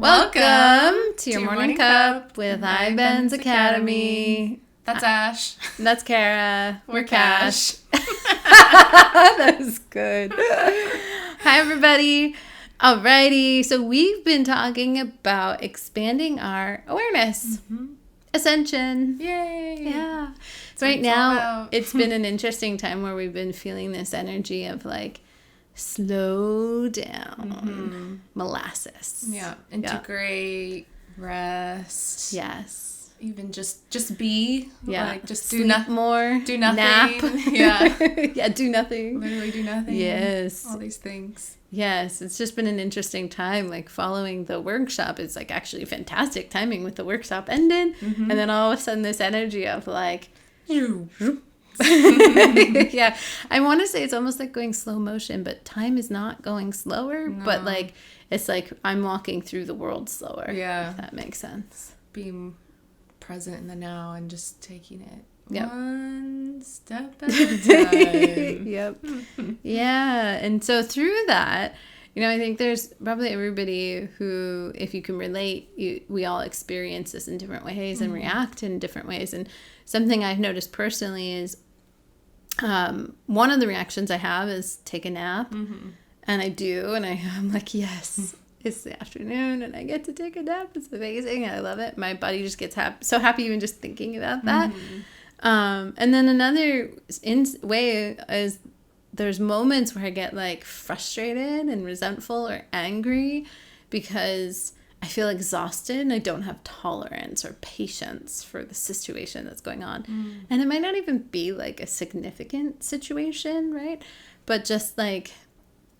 Welcome to your morning cup with iBenz Academy. That's Ash. That's Kara. We're Kash. That was good. Hi, everybody. Alrighty. So we've been talking about expanding our awareness. Ascension. Yay. Yeah. So right now, it's been an interesting time where we've been feeling this energy of like, slow down. Molasses. Yeah. Integrate. Rest. Yes. Even just be. Yeah. Like just Sleep more. Do nothing. Nap. Yeah. Yeah, do nothing. Literally do nothing. Yes. All these things. Yes, it's just been an interesting time, like following the workshop. It's like actually fantastic timing with the workshop ended. And then all of a sudden this energy of like, yeah, I want to say it's almost like going slow motion, but time is not going slower, but like, it's like I'm walking through the world slower. Yeah. If that makes sense. Being present in the now and just taking it one step at a time. Yep. Yeah. And so through that, I think there's probably everybody who, if you can relate, we all experience this in different ways and react in different ways. And something I've noticed personally is one of the reactions I have is take a nap. And I do. And I'm like, yes, it's the afternoon and I get to take a nap. It's amazing. I love it. My body just gets so happy even just thinking about that. And then another way is there's moments where I get like frustrated and resentful or angry because I feel exhausted and I don't have tolerance or patience for the situation that's going on. And it might not even be like a significant situation, right? But just like,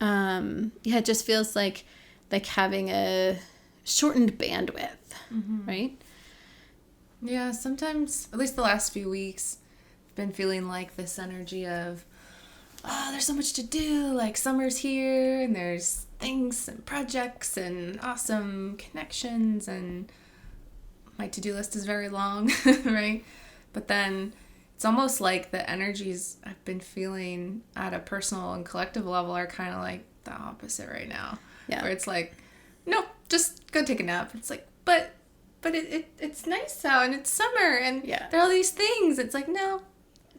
it just feels like having a shortened bandwidth, right? Yeah, sometimes, at least the last few weeks, I've been feeling like this energy of, there's so much to do. Like, summer's here, and there's things and projects and awesome connections, and my to-do list is very long, right? But then it's almost like the energies I've been feeling at a personal and collective level are kind of like the opposite right now. Yeah. Where it's like, nope, just go take a nap. It's like, but it's nice out and it's summer and there are all these things. It's like, no,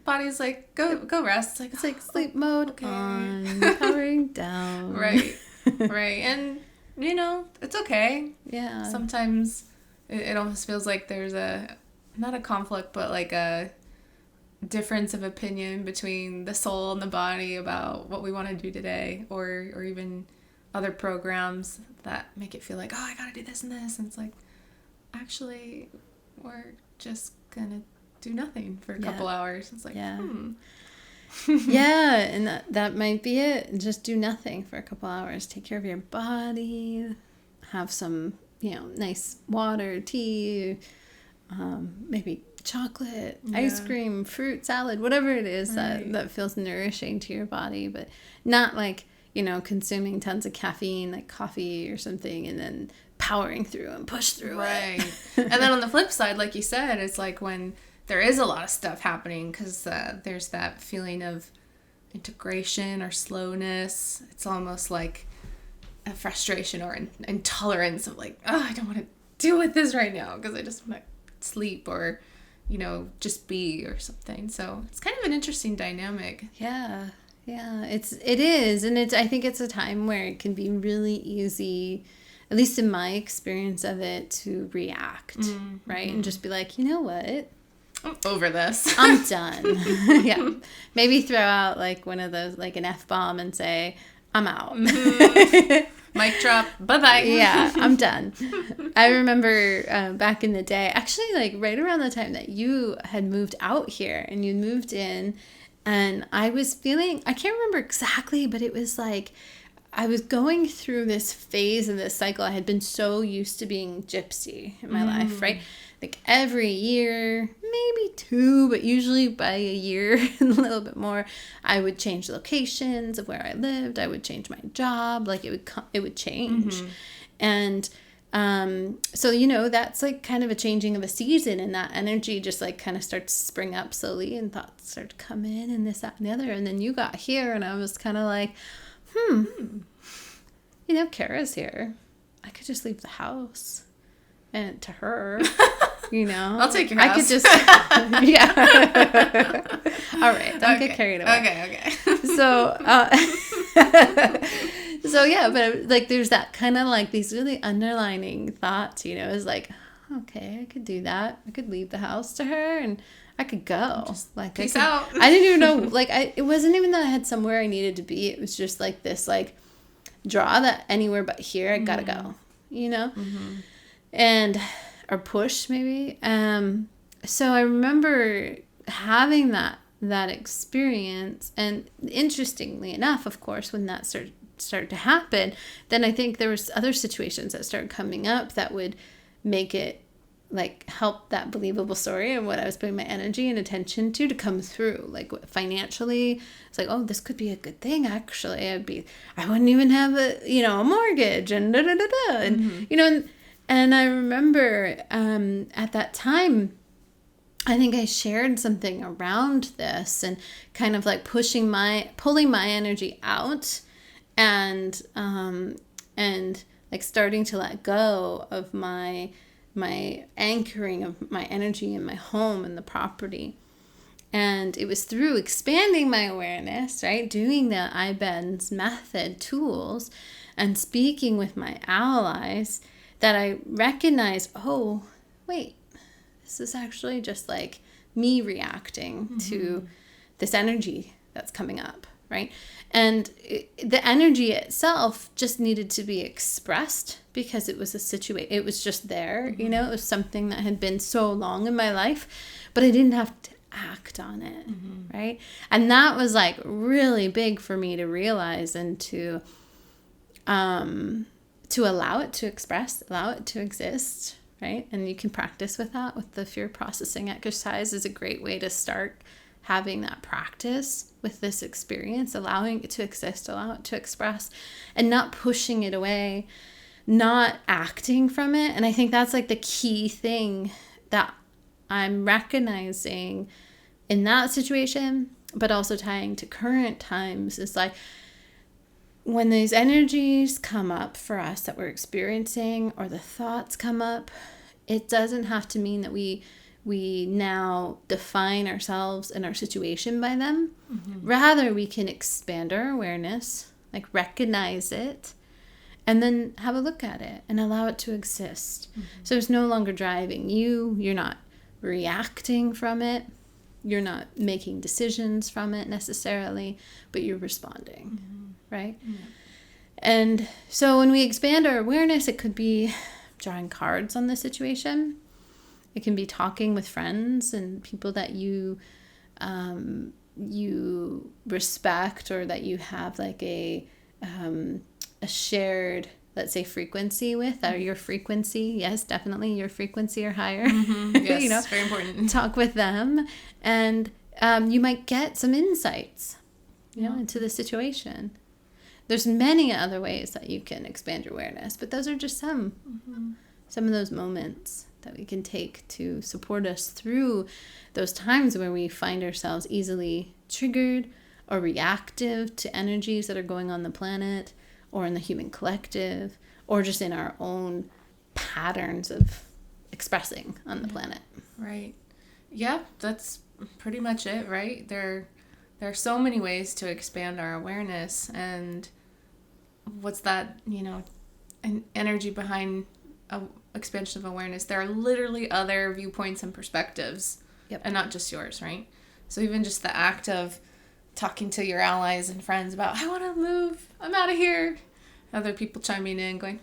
body's like, go rest. It's like sleep mode on, powering down. Right. And, it's okay. Yeah. Sometimes it almost feels like there's not a conflict, but like a difference of opinion between the soul and the body about what we want to do today or even other programs that make it feel like, I gotta do this and this, and it's like, actually, we're just gonna do nothing for a couple hours. It's like, yeah, and that might be it. Just do nothing for a couple hours. Take care of your body. Have some, nice water, tea, maybe chocolate, ice cream, fruit, salad, whatever it is that feels nourishing to your body, but not like, consuming tons of caffeine, like coffee or something, and then powering through and push through it. And then on the flip side, like you said, it's like when there is a lot of stuff happening because there's that feeling of integration or slowness. It's almost like a frustration or intolerance of like, I don't want to deal with this right now because I just want to sleep or, just be or something. So it's kind of an interesting dynamic. Yeah. Yeah, it is, and I think it's a time where it can be really easy, at least in my experience of it, to react, right? And just be like, you know what? I'm over this. I'm done. Yeah. Maybe throw out like one of those, like an F-bomb and say, I'm out. Mic drop. Bye-bye. Yeah, I'm done. I remember back in the day, actually like right around the time that you had moved out here and you moved in, and I was feeling, I can't remember exactly, but it was like I was going through this phase of this cycle. I had been so used to being gypsy in my life, right? Like every year, maybe 2, but usually by a year and a little bit more, I would change locations of where I lived. I would change my job. Like it would change. And so, that's like kind of a changing of a season, and that energy just like kind of starts to spring up slowly and thoughts start to come in and this, that, and the other. And then you got here and I was kind of like, Kara's here. I could just leave the house. And to her, you know. I'll take your house. I could just, yeah. All right, don't get carried away. Okay. So, so yeah, but like there's that kind of like these really underlining thoughts, you know, is like, okay, I could do that. I could leave the house to her and I could go. Just like peace out. I didn't even know, like it wasn't even that I had somewhere I needed to be. It was just like this like draw that anywhere but here I gotta go, you know? Mm-hmm. And or push maybe. So I remember having that experience, and interestingly enough, of course, when that started to happen, then I think there was other situations that started coming up that would make it like help that believable story and what I was putting my energy and attention to come through. Like financially, it's like, oh, this could be a good thing. Actually, I wouldn't even have a mortgage and da da da da, and you know. And I remember at that time, I think I shared something around this and kind of like pulling my energy out and like starting to let go of my anchoring of my energy in my home and the property. And it was through expanding my awareness, right? Doing the iBenz method tools and speaking with my allies that I recognized, oh, wait, this is actually just like me reacting to this energy that's coming up, right? And the energy itself just needed to be expressed because it was a situation. It was just there, you know, it was something that had been so long in my life, but I didn't have to act on it, right? And that was like really big for me to realize and to allow it to express, allow it to exist, right? And you can practice with that. With the fear processing exercise is a great way to start having that practice with this experience, allowing it to exist, allow it to express, and not pushing it away, not acting from it. And I think that's like the key thing that I'm recognizing in that situation, but also tying to current times is like, when these energies come up for us that we're experiencing or the thoughts come up, it doesn't have to mean that we now define ourselves and our situation by them. Rather, we can expand our awareness, like recognize it, and then have a look at it and allow it to exist. So it's no longer driving you. You're not reacting from it. You're not making decisions from it necessarily, but you're responding. Right? Yeah. And so when we expand our awareness, it could be drawing cards on the situation. It can be talking with friends and people that you respect, or that you have like a shared, let's say, frequency with, or your frequency. Yes, definitely your frequency or higher. Yes, you know, very important. Talk with them, and you might get some insights, you know, into the situation. There's many other ways that you can expand your awareness, but those are just some of those moments that we can take to support us through those times where we find ourselves easily triggered or reactive to energies that are going on the planet or in the human collective, or just in our own patterns of expressing on the planet. Right. Yeah, that's pretty much it, right? There are so many ways to expand our awareness, and what's that, you know, an energy behind expansion of awareness. There are literally other viewpoints and perspectives, and not just yours, right? So even just the act of talking to your allies and friends about, I want to move, I'm out of here. Other people chiming in going,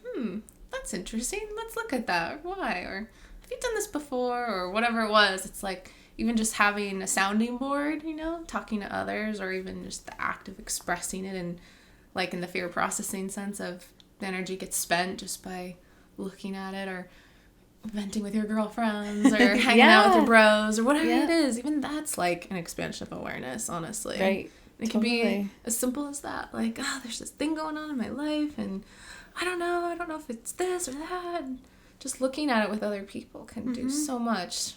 that's interesting, let's look at that, or why, or have you done this before, or whatever it was. It's like even just having a sounding board, you know, talking to others, or even just the act of expressing it, and like in the fear processing sense of the energy gets spent just by looking at it, or venting with your girlfriends, or hanging out with your bros, or whatever it is. Even that's like an expansion of awareness, honestly. Right. It can be as simple as that. Like, there's this thing going on in my life, and I don't know if it's this or that. And just looking at it with other people can do so much.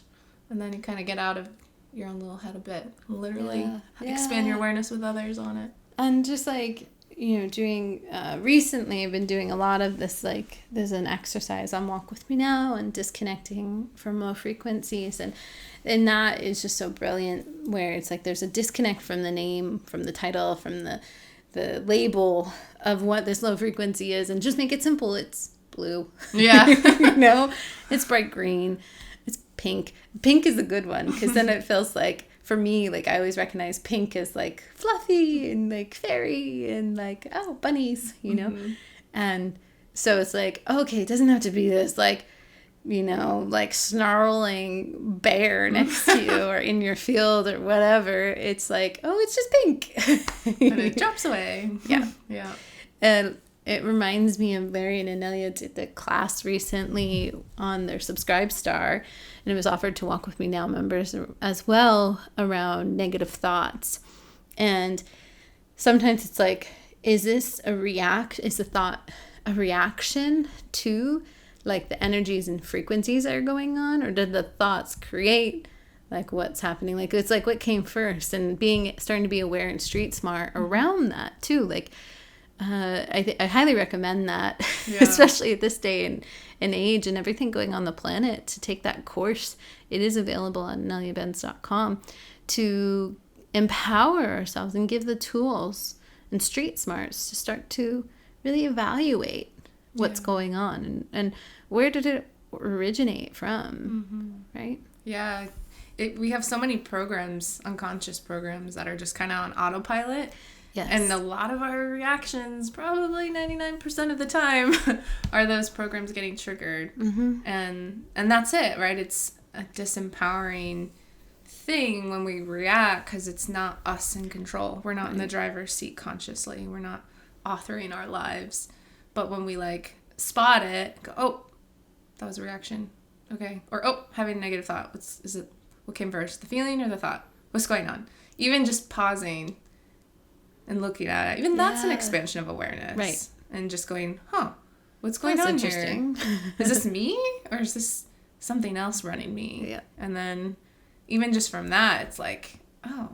And then you kind of get out of your own little head a bit. Literally expand your awareness with others on it. And just like, doing recently, I've been doing a lot of this, like there's an exercise on Walk With Me Now and disconnecting from low frequencies, and that is just so brilliant, where it's like there's a disconnect from the name, from the title, from the label of what this low frequency is, and just make it simple. It's blue. Yeah. It's bright green. It's pink. Pink is a good one, because then it feels like, for me, like I always recognize pink as like fluffy and like fairy and like, oh, bunnies, And so it's like, okay, it doesn't have to be this like, like snarling bear next to you or in your field or whatever. It's like, oh, it's just pink. And it drops away. Yeah. Yeah. And it reminds me of Larry and Inelia did the class recently on their Subscribe Star, and it was offered to Walk With Me Now members as well, around negative thoughts. And sometimes it's like, is the thought a reaction to like the energies and frequencies that are going on, or did the thoughts create like what's happening? Like it's like what came first, and starting to be aware and street smart around that too. Like I highly recommend that, especially at this day and age and everything going on the planet, to take that course. It is available on ineliabenz.com to empower ourselves and give the tools and street smarts to start to really evaluate what's going on and where did it originate from, right? Yeah. We have so many programs, unconscious programs, that are just kind of on autopilot. Yes. And a lot of our reactions, probably 99% of the time, are those programs getting triggered. And that's it, right? It's a disempowering thing when we react, because it's not us in control. We're not in the driver's seat consciously. We're not authoring our lives. But when we like spot it, go, oh, that was a reaction. Okay. Or, oh, having a negative thought. What came first? The feeling or the thought? What's going on? Even just pausing and looking at it. Even that's an expansion of awareness. Right. And just going, what's going on here? Is this me? Or is this something else running me? Yeah. And then even just from that, it's like, oh,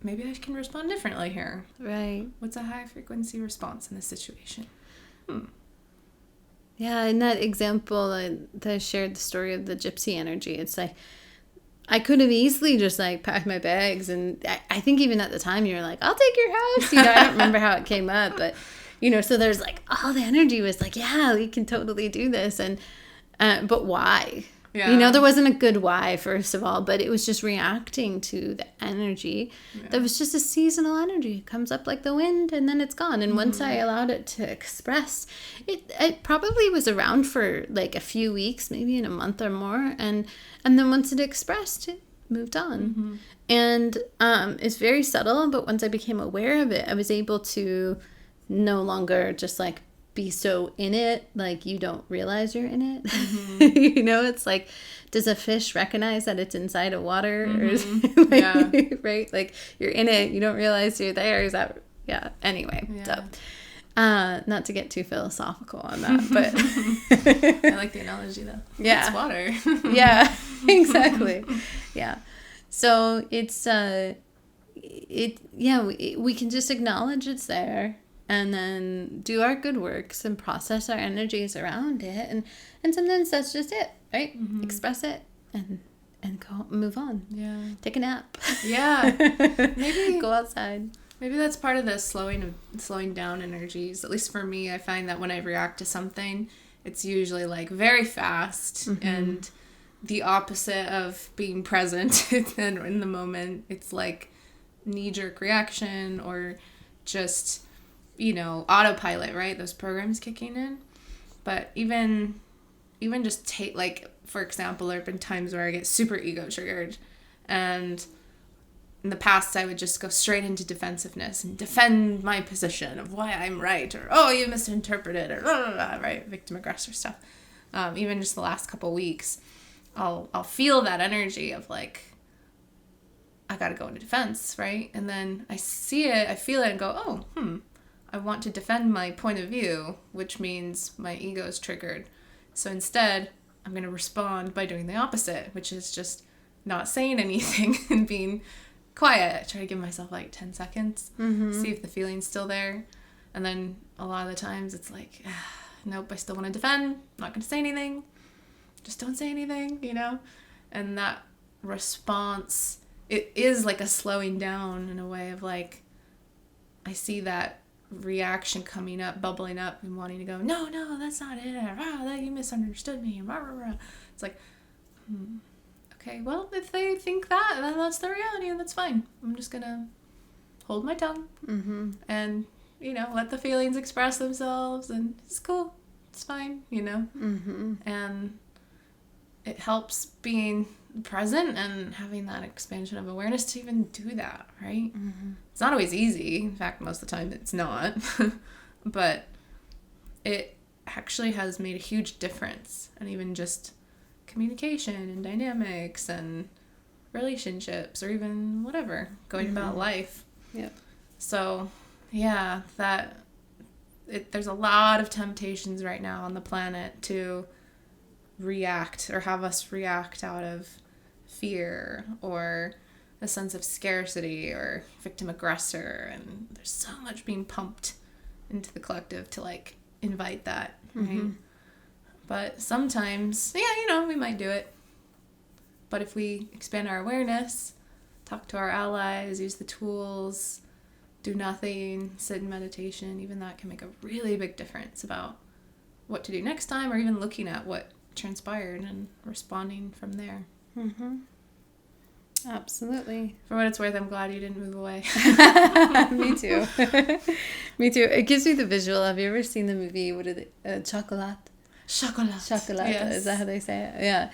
maybe I can respond differently here. Right. What's a high frequency response in this situation? Yeah, in that example that I shared, the story of the Gypsy Energy, it's like, I could have easily just like packed my bags, and I think even at the time you were like, I'll take your house. I don't remember how it came up, but so there's like all the energy was like, yeah, we can totally do this, and but why? Yeah. There wasn't a good why, first of all, but it was just reacting to the energy. That was just a seasonal energy. It comes up like the wind and then it's gone. And once I allowed it to express, it probably was around for like a few weeks, maybe in a month or more. And then once it expressed, it moved on. And it's very subtle, but once I became aware of it, I was able to no longer just like be so in it, like you don't realize you're in it. It's like, does a fish recognize that it's inside of water? Or right? Like you're in it, you don't realize you're there. Is that, anyway. So not to get too philosophical on that, but I like the analogy though. Yeah. It's water. Yeah, exactly. Yeah. So it's, we can just acknowledge it's there, and then do our good works and process our energies around it. And sometimes that's just it, right? Express it and go move on. Yeah. Take a nap. Yeah. Maybe go outside. Maybe that's part of the slowing down energies. At least for me, I find that when I react to something, it's usually like very fast and the opposite of being present and in the moment. It's like knee-jerk reaction or just autopilot, right? Those programs kicking in. But even just take, like, for example, there have been times where I get super ego triggered, and in the past I would just go straight into defensiveness and defend my position of why I'm right, or oh, you misinterpreted, or blah, blah, blah, right? Victim aggressor stuff. Even just the last couple weeks, I'll feel that energy of like, I gotta go into defense, right? And then I see it, I feel it, and go, oh, I want to defend my point of view, which means my ego is triggered. So instead, I'm going to respond by doing the opposite, which is just not saying anything and being quiet. I try to give myself like 10 seconds, see if the feeling's still there. And then a lot of the times it's like, nope, I still want to defend. I'm not going to say anything. Just don't say anything, you know? And that response, it is like a slowing down in a way of like, I see that reaction coming up, bubbling up and wanting to go, no, that's not it. That you misunderstood me. It's like, okay, well, if they think that, then that's the reality and that's fine. I'm just going to hold my tongue and, you know, let the feelings express themselves and it's cool. It's fine, you know? And it helps being present and having that expansion of awareness to even do that, right? It's not always easy. In fact, most of the time it's not. But it actually has made a huge difference. And even just communication and dynamics and relationships or even whatever, going about life. Yep. So, yeah, there's a lot of temptations right now on the planet to react or have us react out of fear or a sense of scarcity or victim aggressor, and there's so much being pumped into the collective to like invite that, right? But sometimes, yeah, you know, we might do it, but if we expand our awareness, talk to our allies, use the tools, do nothing, sit in meditation, even that can make a really big difference about what to do next time, or even looking at what transpired and responding from there. Absolutely. For what it's worth, I'm glad you didn't move away. Me too. Me too. It gives me the visual. Have you ever seen the movie, what is it, Chocolat? Chocolat. Yes. Is that how they say it? Yeah.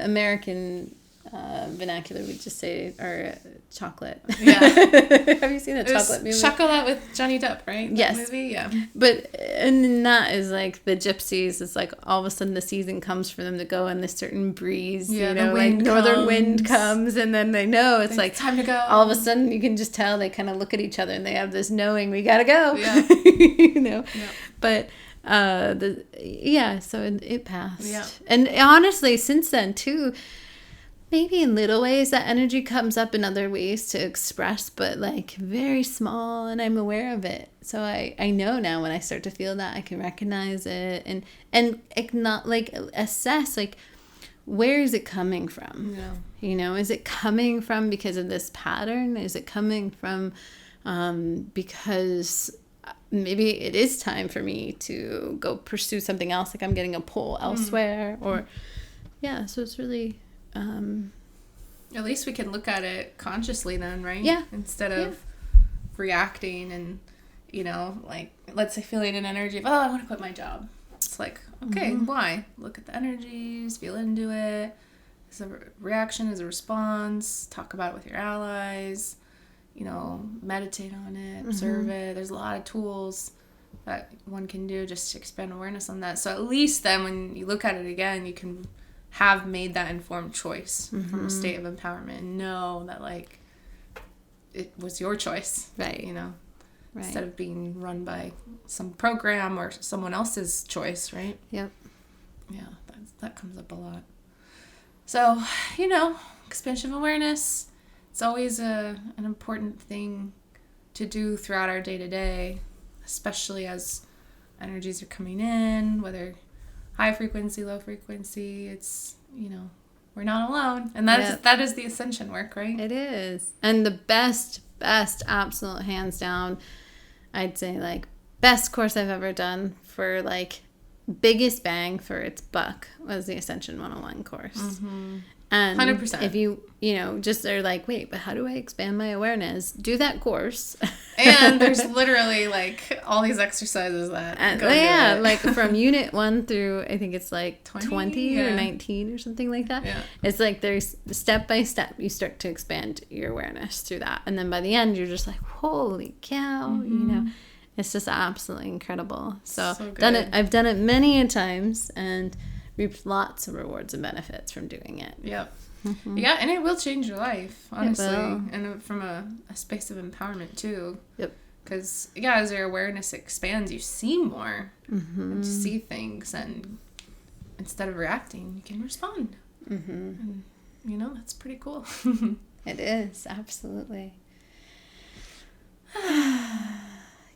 American vernacular would just say, or chocolate. Yeah. Have you seen the chocolate movie? Chocolat with Johnny Depp, right? Yes. That movie, yeah. But, and then that is like the gypsies, it's like all of a sudden the season comes for them to go and this certain breeze, you know, like northern wind comes and then they know it's like time to go. All of a sudden you can just tell they kind of look at each other and they have this knowing we gotta go, you know, but so it passed. And honestly, since then too, maybe in little ways that energy comes up in other ways to express, but like very small, and I'm aware of it. So I know now when I start to feel that I can recognize it and not like assess like where is it coming from? You know, is it coming from because of this pattern? Is it coming from because maybe it is time for me to go pursue something else, like I'm getting a pull elsewhere, or so it's really at least we can look at it consciously then, right? Yeah. Instead of reacting and, you know, like, let's say feeling an energy of, I want to quit my job. It's like, okay, why? Look at the energies, feel into it. Is a reaction, is a response, talk about it with your allies, you know, meditate on it, observe it. There's a lot of tools that one can do just to expand awareness on that. So at least then when you look at it again, you can have made that informed choice from a state of empowerment and know that like it was your choice, right? You know, instead of being run by some program or someone else's choice, right? Yep. Yeah, that comes up a lot. So, you know, expansion of awareness, it's always an important thing to do throughout our day-to-day, especially as energies are coming in, whether high frequency, low frequency, it's, you know, we're not alone. And that is the ascension work, right? It is. And the best, absolute hands down, I'd say like best course I've ever done for like biggest bang for its buck was the Ascension 101 course. And 100%. If you know, just are like, wait, but how do I expand my awareness? Do that course. And there's literally like all these exercises that go into it. Like from unit 1 through I think it's like 20 or 19 or something like that. Yeah. It's like there's step by step you start to expand your awareness through that, and then by the end you're just like, holy cow, you know. It's just absolutely incredible. So I've done it many a times and reaped lots of rewards and benefits from doing it. Yep. Yeah, and it will change your life, honestly. And from a space of empowerment, too. Yep. Because, as your awareness expands, you see more. And you see things, and instead of reacting, you can respond. And, you know, that's pretty cool. It is, absolutely.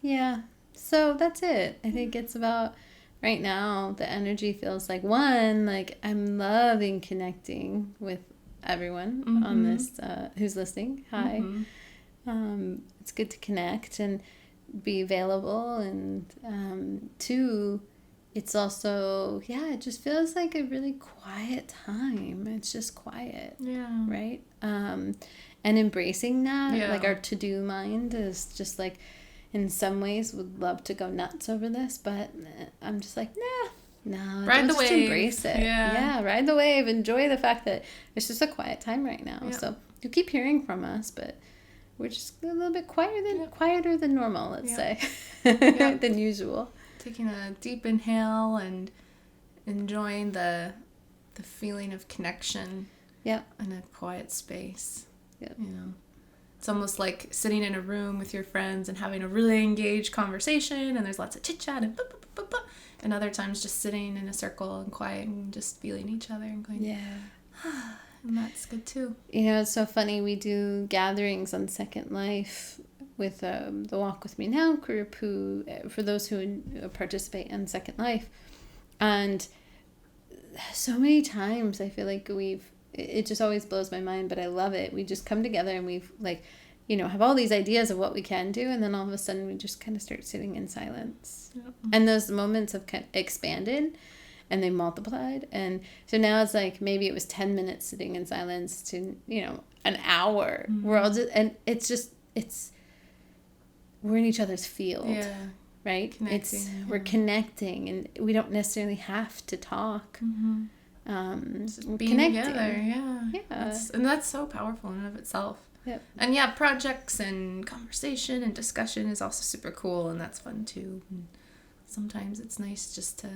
Yeah. So that's it. I think it's about right now, the energy feels like one, like I'm loving connecting with everyone on this who's listening. Hi. It's good to connect and be available. And two, it's also, it just feels like a really quiet time. It's just quiet. Yeah. Right? And embracing that, like our Yeah. to-do mind is just like, in some ways would love to go nuts over this, but I'm just like, no, Ride the just wave. embrace it. Yeah. Ride the wave. Enjoy the fact that it's just a quiet time right now. Yeah. So you keep hearing from us, but we're just a little bit quieter than normal, let's say, than usual. Taking a deep inhale and enjoying the feeling of connection. Yeah. In a quiet space. Yeah. You know, it's almost like sitting in a room with your friends and having a really engaged conversation, and there's lots of chit chat and and other times just sitting in a circle and quiet and just feeling each other and going, and that's good too. You know, it's so funny. We do gatherings on Second Life with the Walk With Me Now group, who, for those who participate in Second Life, and so many times I feel like it just always blows my mind, but I love it. We just come together and we've have all these ideas of what we can do, and then all of a sudden we just kind of start sitting in silence. Yep. And those moments have kind of expanded and they multiplied, and so now it's like maybe it was 10 minutes sitting in silence to an hour. We're all just, and we're in each other's field. Right? We're connecting, and we don't necessarily have to talk. Just being together, and that's so powerful in and of itself. Yep. And projects and conversation and discussion is also super cool, and that's fun too. And sometimes it's nice just to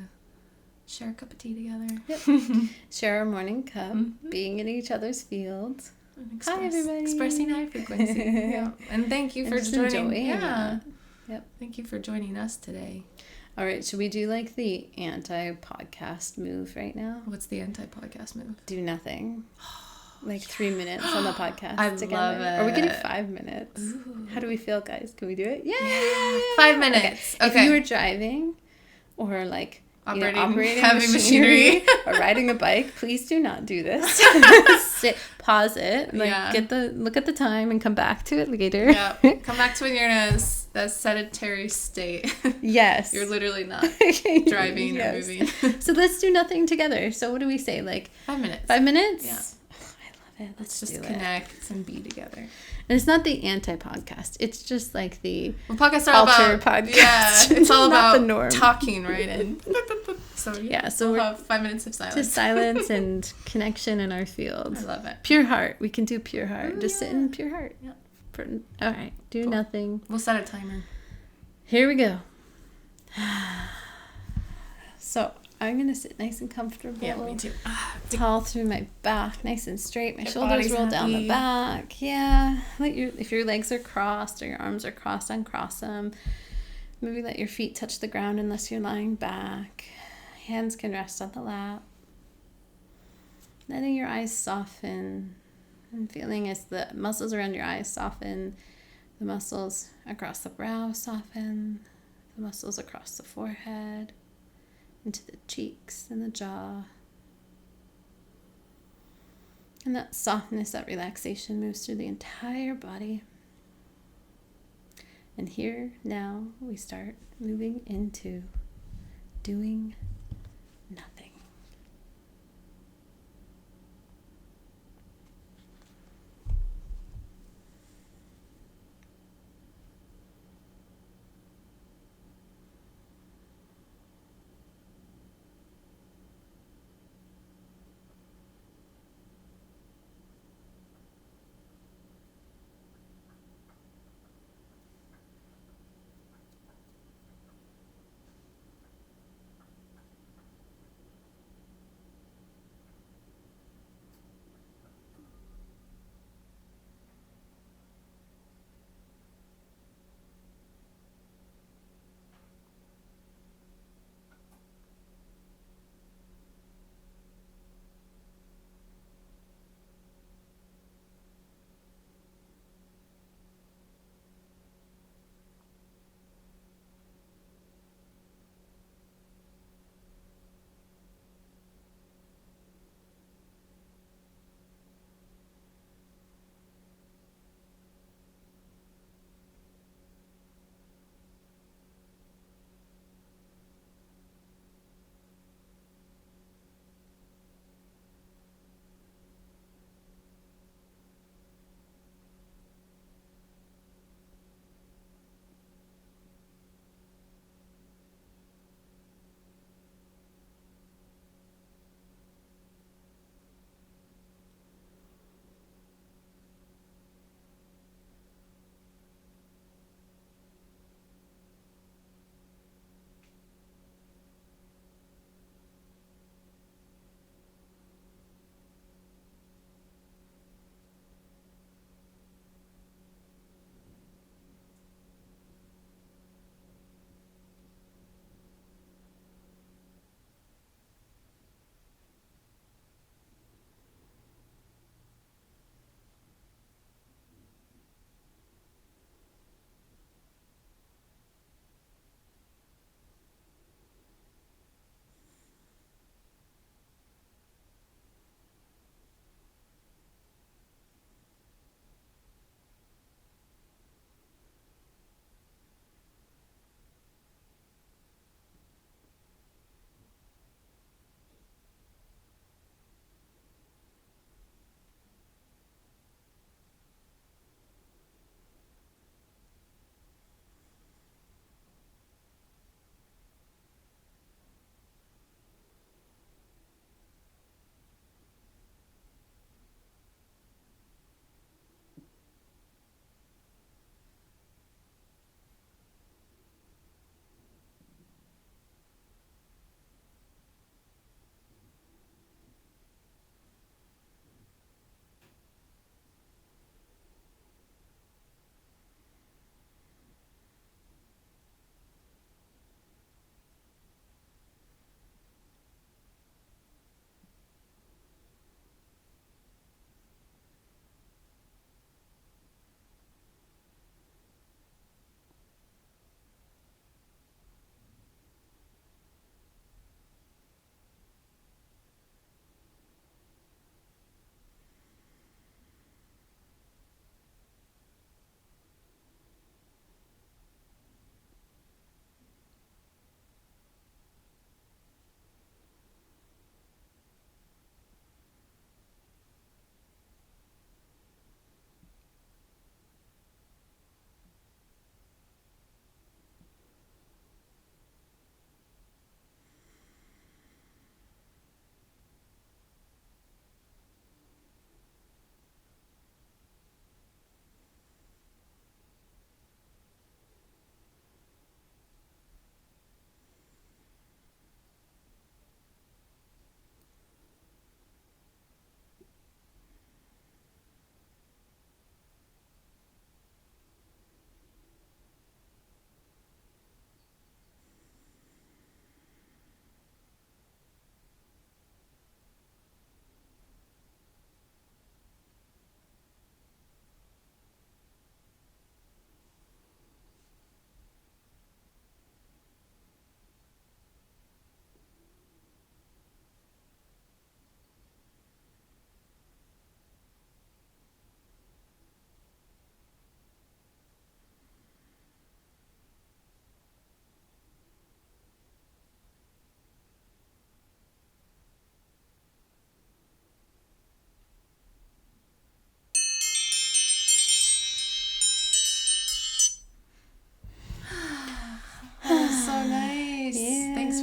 share a cup of tea together. Yep. Share our morning cup, being in each other's fields. Hi, everybody. Expressing high frequency. And thank you for joining. Yep. Thank you for joining us today. All right, should we do like the anti-podcast move right now? What's the anti-podcast move? Do nothing. Like 3 minutes on the podcast together. Love it. Or we can do 5 minutes. Ooh. How do we feel, guys? Can we do it? Yeah. 5 minutes. Okay. If you were driving or like operating heavy machinery or riding a bike, please do not do this. Pause it. Look at the time and come back to it later. Yeah. Come back to when you're in a sedentary state. Yes. You're literally not driving or moving. So let's do nothing together. So what do we say? Like 5 minutes. 5 minutes? Yeah. Let's just connect and be together. And it's not the anti-podcast. It's just like the podcasts are about podcast. Yeah, it's all about the norm. Talking, right? And so we'll have 5 minutes of silence. Just silence and connection in our field. I love it. Pure heart. We can do pure heart. Just sit in pure heart. Yeah. All right. Do nothing. We'll set a timer. Here we go. So I'm going to sit nice and comfortable. Yeah, me too. Tall through my back, nice and straight. My shoulders roll down the back. Yeah. If your legs are crossed or your arms are crossed, uncross them. Maybe let your feet touch the ground unless you're lying back. Hands can rest on the lap. Letting your eyes soften and feeling as the muscles around your eyes soften. The muscles across the brow soften. The muscles across the forehead. Into the cheeks and the jaw. And that softness, that relaxation moves through the entire body. And here, now, we start moving into doing nothing.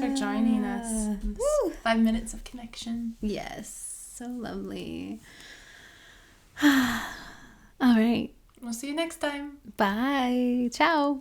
for joining us. In this 5 minutes of connection. Yes, so lovely. All right. We'll see you next time. Bye. Ciao.